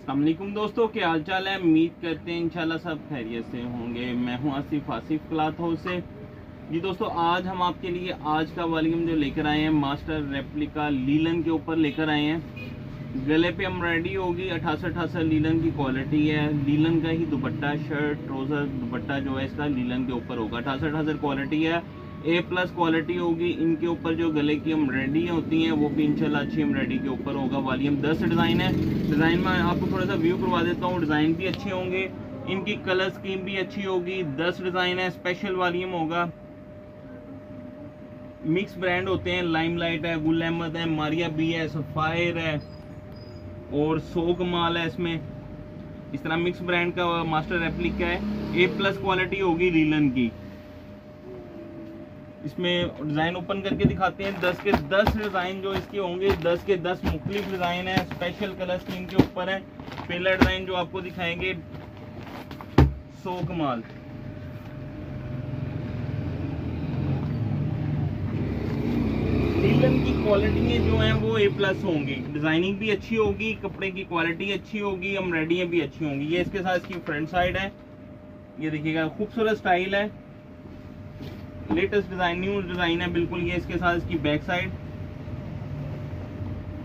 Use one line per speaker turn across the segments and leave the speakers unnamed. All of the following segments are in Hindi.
अस्सलाम वालेकुम दोस्तों, क्या हाल चाल है। उम्मीद करते हैं इंशाल्लाह सब खैरियत से होंगे। मैं हूं आसिफ क्लॉथ हाउस से। जी दोस्तों, आज हम आपके लिए आज का वॉल्यूम जो लेकर आए हैं मास्टर रेप्लिका लीलन के ऊपर लेकर आए हैं। गले पे एम्ब्रॉयडरी होगी, 88 लीलन की क्वालिटी है। लीलन का ही दुपट्टा, शर्ट, ट्राउजर, दुपट्टा जो है इसका लीलन के ऊपर होगा। 88 क्वालिटी है, A+ क्वालिटी होगी। इनके ऊपर जो गले की एम्ब्रॉयडरी होती हैं वो भी इंशाल्लाह अच्छी एम्ब्रॉयडरी के ऊपर होगा। वॉल्यूम 10 डिज़ाइन है। डिज़ाइन में आपको थोड़ा सा व्यू करवा देता हूँ। डिज़ाइन भी अच्छे होंगे, इनकी कलर स्कीम भी अच्छी होगी। 10 डिज़ाइन है, स्पेशल वॉल्यूम होगा। मिक्स ब्रांड होते हैं, लाइमलाइट है, गुल अहमद है, मारिया बी है, सफायर है और सो कमाल है। इसमें इस तरह मिक्स ब्रांड का मास्टर रेप्लिका है। A+ क्वालिटी होगी लीलन की। इसमें डिज़ाइन ओपन करके दिखाते हैं। 10 के 10 डिज़ाइन जो इसके होंगे, 10 के 10 मुख्तलिफ डिज़ाइन है, स्पेशल कलर स्कीम के ऊपर है। पहला डिज़ाइन जो आपको दिखाएंगे सो कमाल। लीलन की क्वालिटी जो है वो A+ होंगी। डिजाइनिंग भी अच्छी होगी, कपड़े की क्वालिटी अच्छी होगी, एम्ब्रॉयडरी भी अच्छी होंगी। ये इसके साथ इसकी फ्रंट साइड है, ये देखिएगा खूबसूरत स्टाइल है, लेटेस्ट डिजाइन, न्यू डिजाइन है बिल्कुल। ये इसके साथ इसकी बैक साइड,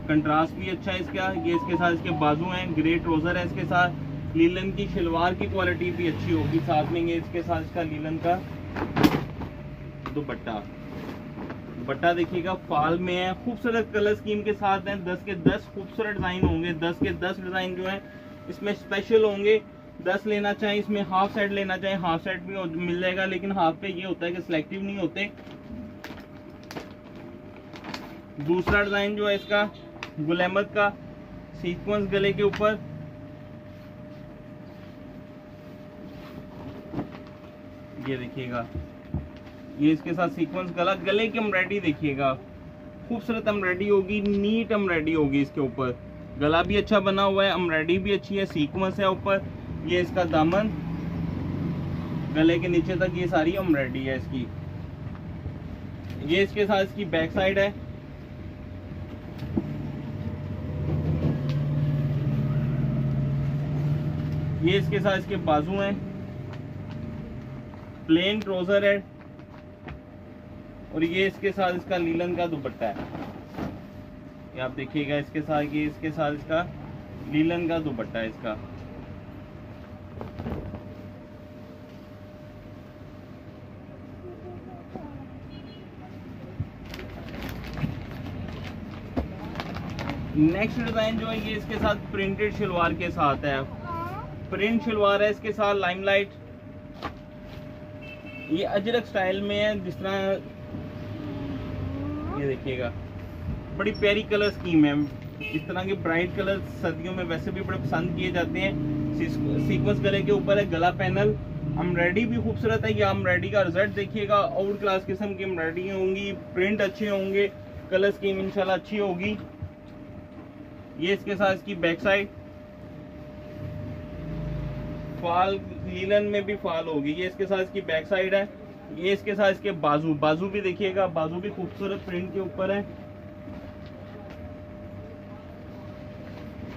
कंट्रास्ट भी अच्छा है इसका। ये इसके साथ इसके बाजू हैं, ग्रे ट्राउजर है इसके साथ। लीलन की शलवार की क्वालिटी भी अच्छी होगी। साथ में ये इसके साथ इसका लीलन का दुपट्टा देखिएगा फॉल में है, खूबसूरत कलर स्कीम के साथ है। 10 के 10 खूबसूरत डिजाइन होंगे। 10 के 10 डिजाइन जो है इसमें स्पेशल होंगे। 10 लेना चाहें, इसमें हाफ सेट लेना चाहें हाफ सेट भी मिल जाएगा, लेकिन हाफ पे ये होता है कि सिलेक्टिव नहीं होते। दूसरा डिजाइन जो है इसका गुल अहमद का सीक्वेंस गले के ऊपर, ये देखिएगा, ये इसके साथ सीक्वेंस गला। गले की एम्ब्रॉयडरी देखिएगा, खूबसूरत एम्ब्रॉयडरी होगी, नीट एम्ब्रॉयडरी होगी इसके ऊपर। गला भी अच्छा बना हुआ है, एम्ब्रॉयडरी भी अच्छी है, सीक्वेंस है ऊपर। ये इसका दामन, गले के नीचे तक ये सारी एम्ब्रॉयडरी है इसकी। ये इसके साथ इसकी बैक साइड है। ये इसके साथ इसके बाजू हैं। प्लेन ट्राउजर है और ये इसके साथ इसका लीलन का दुपट्टा है। ये आप देखिएगा, इसके साथ ये इसके साथ इसका लीलन का दुपट्टा है इसका। नेक्स्ट डिजाइन जो है ये इसके साथ प्रिंटेड शलवार के साथ है। प्रिंट शलवार है इसके साथ, लाइमलाइट। ये अजरक स्टाइल में है, जिस तरह ये देखिएगा, बड़ी प्यारी कलर स्कीम है। इस तरह के ब्राइट कलर सर्दियों में वैसे भी बड़े पसंद किए जाते हैं। सीक्वेंस गले के ऊपर है, गला पैनल, एम्ब्रॉयडरी भी खूबसूरत है। ये एम्ब्रॉयडरी का रिजल्ट देखिएगा, आउट क्लास किस्म की एम्ब्रॉयडरी होंगी, प्रिंट अच्छे होंगे, कलर स्कीम इंशाल्लाह अच्छी होगी। ये इसके साथ इसकी बैक साइड, फाल लीलन में भी फाल होगी। ये इसके साथ इसकी बैक साइड है। ये इसके साथ इसके बाजू भी देखिएगा, बाजू भी खूबसूरत प्रिंट के ऊपर है।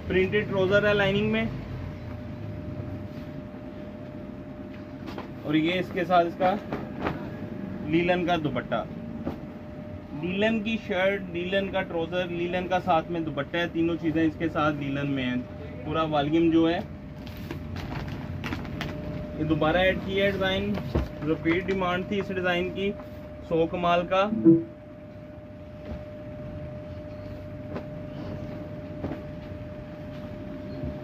प्रिंटेड ट्राउजर है लाइनिंग में और ये इसके साथ इसका लीलन का दुपट्टा। लीलन की शर्ट, लीलन का ट्राउजर, लीलन का साथ में दुपट्टा है। तीनों चीजें इसके साथ लीलन में है। पूरा वॉल्यूम जो है ये दोबारा ऐड किया है डिजाइन। रिपीट डिमांड थी इस डिजाइन की, सो कमाल का।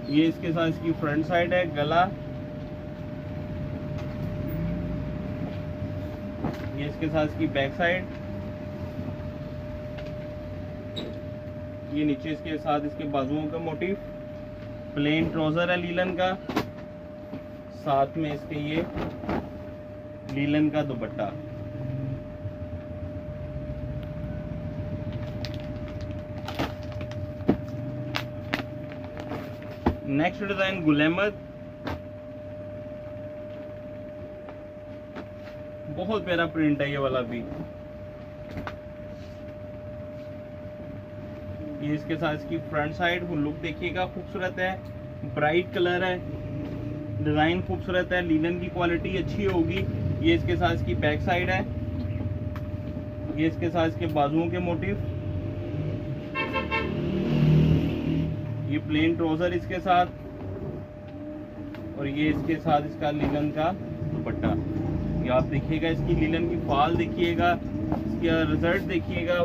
ये इसके साथ इसकी फ्रंट साइड है, गला। ये इसके साथ इसकी बैक साइड। ये नीचे इसके साथ इसके बाजुओं का मोटिव। प्लेन ट्राउजर है लीलन का, साथ में इसके ये लीलन का दुपट्टा। नेक्स्ट डिजाइन गुल अहमद, बहुत प्यारा प्रिंट है ये वाला भी। ये इसके साथ इसकी फ्रंट साइड लुक देखिएगा, खूबसूरत है। ब्राइट कलर है, डिजाइन खूबसूरत है, लीलन की क्वालिटी अच्छी होगी। ये इसके साथ इसकी बैक साइड है, ये इसके साथ इसके बाजुओं के मोटिव, ये प्लेन ट्राउजर इसके साथ, और ये इसके साथ इसका लीलन का दुपट्टा। ये आप देखिएगा, इसकी लीलन की फाल देखिएगा, इसका रिजल्ट देखिएगा,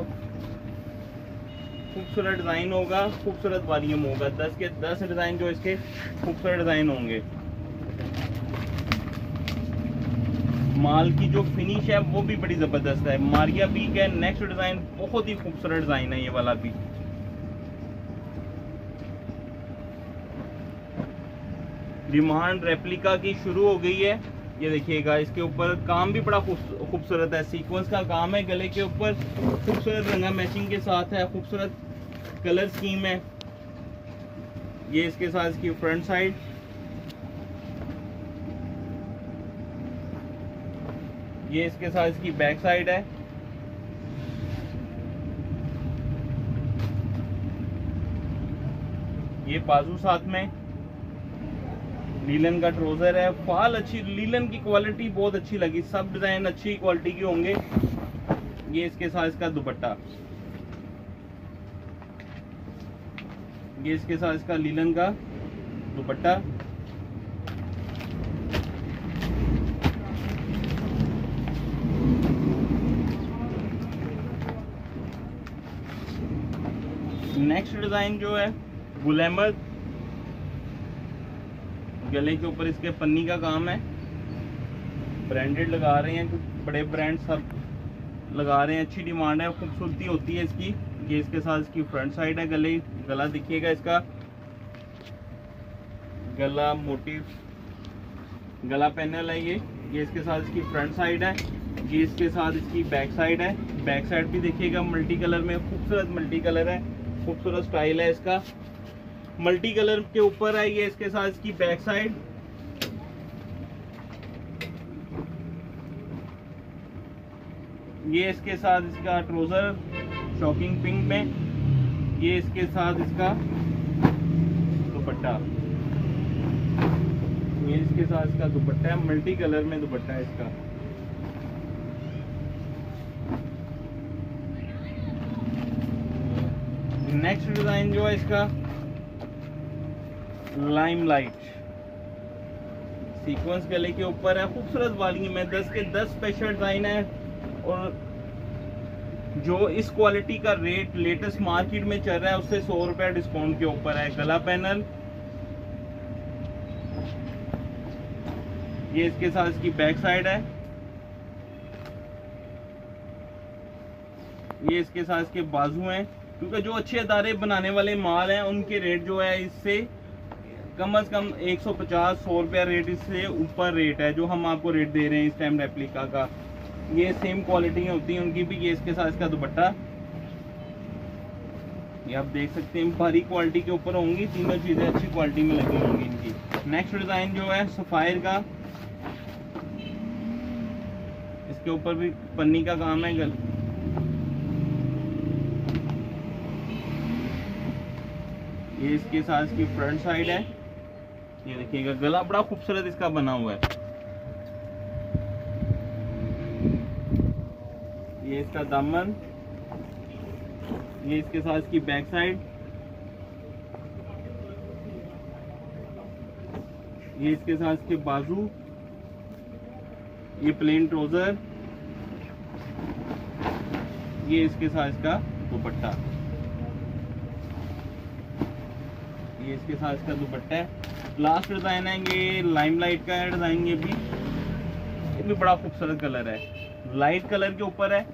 खूबसूरत डिजाइन होगा, खूबसूरत वॉल्यूम होगा। 10 के 10 डिजाइन जो इसके खूबसूरत डिजाइन होंगे। माल की जो फिनिश है वो भी बड़ी जबरदस्त है। मारिया बी का नेक्स्ट डिजाइन बहुत ही खूबसूरत डिजाइन है ये वाला भी। डिमांड रेप्लिका की शुरू हो गई है। ये देखिएगा, इसके ऊपर काम भी बड़ा खूबसूरत है, सीक्वेंस का काम है, गले के ऊपर खूबसूरत रंगा मैचिंग के साथ है, खूबसूरत कलर स्कीम है। ये इसके साथ इसकी फ्रंट साइड, ये इसके साथ इसकी बैक साइड है, ये बाजू साथ में, लीलन का ट्राउजर है, फाल अच्छी, लीलन की क्वालिटी बहुत अच्छी लगी, सब डिजाइन अच्छी क्वालिटी के होंगे। ये इसके साथ इसका दुपट्टा, ये इसके साथ इसका लीलन का दुपट्टा। नेक्स्ट डिजाइन जो है गुल अहमद, गले के ऊपर इसके पन्नी का काम है, ब्रांडेड लगा रहे हैं, कुछ बड़े ब्रांड सब लगा रहे हैं, अच्छी डिमांड है, खूबसूरती होती है इसकी। ये इसके साथ इसकी फ्रंट साइड है, गला दिखिएगा, इसका गला मोटिव, गला पैनल है ये इसके साथ इसकी फ्रंट साइड है, ये इसके साथ इसकी बैक साइड है। बैक साइड भी देखिएगा मल्टी कलर में, खूबसूरत मल्टी कलर है, खूबसूरत स्टाइल है इसका, मल्टी कलर के ऊपर है। ये इसके साथ इसकी बैक साइड, ये इसके साथ इसका ट्राउजर शॉकिंग पिंक में, ये इसके साथ इसका दुपट्टा, ये इसके साथ इसका दुपट्टा है, मल्टी कलर में दुपट्टा है इसका। नेक्स्ट डिजाइन जो है इसका लाइम लाइट, सीक्वेंस गले के ऊपर है, खूबसूरत वॉल्यूम है, 10 के 10 स्पेशल डिजाइन है। और जो इस क्वालिटी का रेट लेटेस्ट मार्केट में चल रहा है उससे 100 रुपया डिस्काउंट के ऊपर है। गला पैनल, ये इसके साथ इसकी बैक साइड है, ये इसके साथ इसके बाजू हैं। क्योंकि जो अच्छे अदारे बनाने वाले माल हैं उनके रेट जो है इससे कम से कम 150-100 रुपया रेट, इससे ऊपर रेट है जो हम आपको रेट दे रहे हैं इस टाइम रेप्लिका का। ये सेम क्वालिटी होती है उनकी भी। ये इसके साथ इसका दुपट्टा, ये आप देख सकते हैं भारी क्वालिटी के ऊपर होंगी, तीनों चीजें अच्छी क्वालिटी में लगी होंगी इनकी। नेक्स्ट डिजाइन जो है सफायर का, इसके ऊपर भी पन्नी का काम है, ये इसके साथ इसकी फ्रंट साइड है, ये देखिएगा गला बड़ा खूबसूरत इसका बना हुआ है, ये इसका दामन, ये इसके साथ इसकी बैक साइड, ये इसके साथ इसके बाजू, ये प्लेन ट्राउजर, ये इसके साथ इसका दुपट्टा, ये इसके साथ इसका दुपट्टा है। लास्ट डिजाइन है ये लाइमलाइट का है डिजाइन, ये भी बड़ा खूबसूरत कलर है, लाइट कलर के ऊपर है,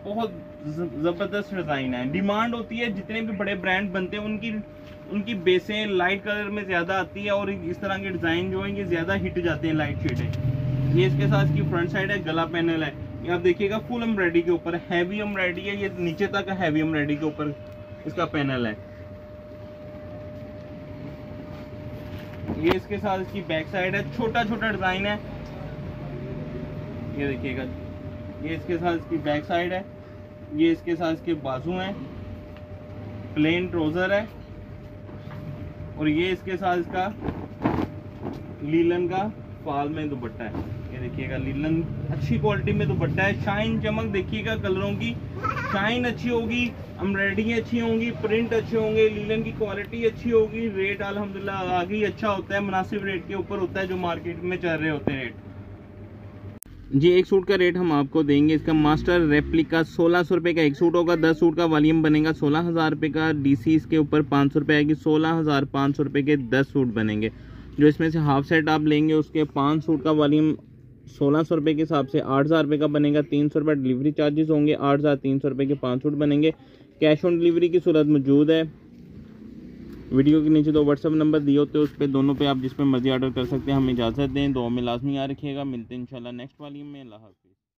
बहुत जबरदस्त डिजाइन है। डिमांड होती है, जितने भी बड़े ब्रांड बनते हैं उनकी बेसें लाइट कलर में ज्यादा आती है और इस तरह के डिजाइन जो है ये ज्यादा हिट जाते हैं, लाइट शेडें। ये इसके साथ इसकी फ्रंट साइड है, गला पैनल है, ये आप देखिएगा फुल एम्ब्रॉयडरी के ऊपर, हैवी एम्ब्रॉयडरी है, ये नीचे तक हैवी एम्ब्रॉयडरी के ऊपर इसका पैनल है। ये इसके साथ इसकी बैक साइड है, छोटा छोटा डिजाइन है, ये देखिएगा, ये इसके साथ इसकी बैक साइड है, ये इसके साथ इसके बाजू हैं, प्लेन ट्राउजर है और ये इसके साथ इसका लीलन का फाल में दुपट्टा है। ये देखिएगा लीलन अच्छी क्वालिटी में दुपट्टा है। शाइन चमक देखिएगा, कलरों की शाइन अच्छी होगी, एम्ब्रॉयडरी अच्छी होंगी, प्रिंट अच्छे होंगे, लीलन की क्वालिटी अच्छी होगी। रेट अल्हम्दुलिल्लाह आगे ही अच्छा होता है, मुनासिब रेट के ऊपर होता है जो मार्केट में चल रहे होते हैं रेट। जी एक सूट का रेट हम आपको देंगे, इसका मास्टर रेप्लिका 1600 रुपये का एक सूट होगा। 10 सूट का वॉल्यूम बनेगा 16,000 रुपये का। डीसी इसके ऊपर 500 रुपये आएगी, 16,500 रुपये के 10 सूट बनेंगे। जो इसमें से हाफ सेट आप लेंगे उसके 5 सूट का वॉल्यूम 1600 रुपये के हिसाब से 8,000 रुपये का बनेगा। 300 रुपये डिलीवरी चार्जेस होंगे। 8,300 रुपये के 5 सूट बनेंगे। कैश ऑन डिलीवरी की सूरत मौजूद है। वीडियो के नीचे 2 व्हाट्सअप नंबर दिए होते हैं, उस पर दोनों पे आप जिस पे मर्जी ऑर्डर कर सकते हैं। हमें इजाज़त दें, 2 में लाजमी याद रखिएगा। मिलते हैं इंशाल्लाह नेक्स्ट वॉल्यूम में। अल्लाह हाफ़िज़।